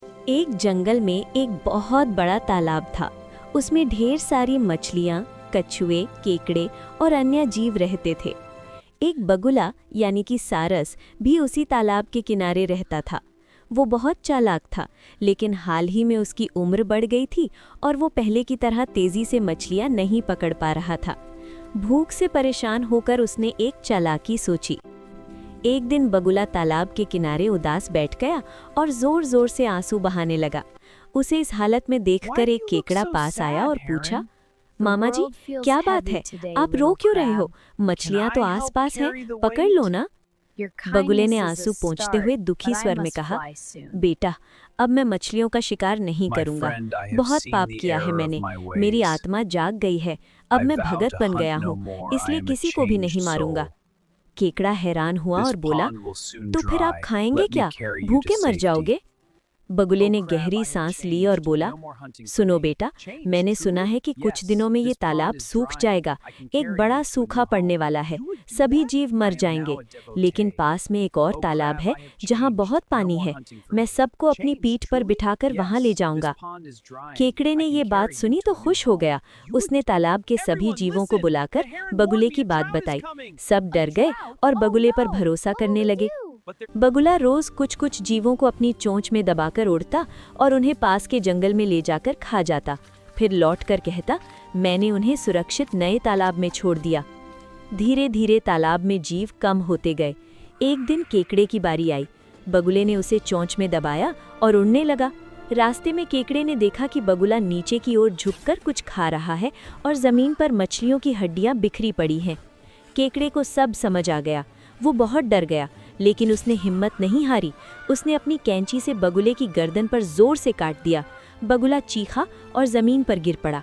एक जंगल में एक बहुत बड़ा तालाब था। उसमें ढेर सारी मछलियाँ, कछुए, केकड़े और अन्य जीव रहते थे। एक बगुला यानी कि सारस भी उसी तालाब के किनारे रहता था। वो बहुत चालाक था, लेकिन हाल ही में उसकी उम्र बढ़ गई थी और वो पहले की तरह तेजी से मछलियाँ नहीं पकड़ पा रहा था। भूख से परेशान होकर उसने एक चालाकी सोची। एक दिन बगुला तालाब के किनारे उदास बैठ गया और जोर जोर से आंसू बहाने लगा। उसे इस हालत में देखकर एक केकड़ा पास आया और पूछा, मामा जी, क्या बात है? आप रो क्यों रहे हो? मछलियाँ तो आसपास हैं, पकड़ लो ना। बगुले ने आंसू पोंछते हुए दुखी स्वर में कहा, बेटा, अब मैं मछलियों का शिकार नहीं करूंगा। बहुत पाप किया है मैंने। मेरी आत्मा जाग गई है। अब मैं भगत बन गया हूँ, इसलिए किसी को भी नहीं मारूंगा। केकड़ा हैरान हुआ और बोला, तो फिर आप खाएंगे क्या? भूखे मर जाओगे। बगुले ने गहरी सांस ली और बोला, सुनो बेटा, मैंने सुना है कि कुछ दिनों में ये तालाब सूख जाएगा। एक बड़ा सूखा पड़ने वाला है, सभी जीव मर जाएंगे। लेकिन पास में एक और तालाब है जहाँ बहुत पानी है। मैं सबको अपनी पीठ पर बिठाकर वहाँ ले जाऊंगा। केकड़े ने ये बात सुनी तो खुश हो गया। उसने तालाब के सभी जीवों को बुलाकर बगुले की बात बताई। सब डर गए और बगुले पर भरोसा करने लगे। बगुला रोज कुछ कुछ जीवों को अपनी चोंच में दबाकर उड़ता और उन्हें पास के जंगल में ले जाकर खा जाता। फिर लौटकर कहता, मैंने उन्हें सुरक्षित नए तालाब में छोड़ दिया। धीरे धीरे तालाब में जीव कम होते गए। एक दिन केकड़े की बारी आई। बगुले ने उसे चोंच में दबाया और उड़ने लगा। रास्ते में केकड़े ने देखा कि बगुला नीचे की ओर झुककर कुछ खा रहा है और जमीन पर मछलियों की हड्डियां बिखरी पड़ी हैं। केकड़े को सब समझ आ गया। वो बहुत डर गया, लेकिन उसने हिम्मत नहीं हारी। उसने अपनी कैंची से बगुले की गर्दन पर जोर से काट दिया। बगुला चीखा और जमीन पर गिर पड़ा।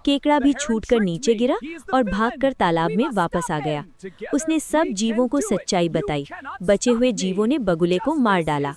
केकड़ा भी छूटकर नीचे गिरा और भागकर तालाब में वापस आ गया। उसने सब जीवों को सच्चाई बताई। बचे हुए जीवों ने बगुले को मार डाला।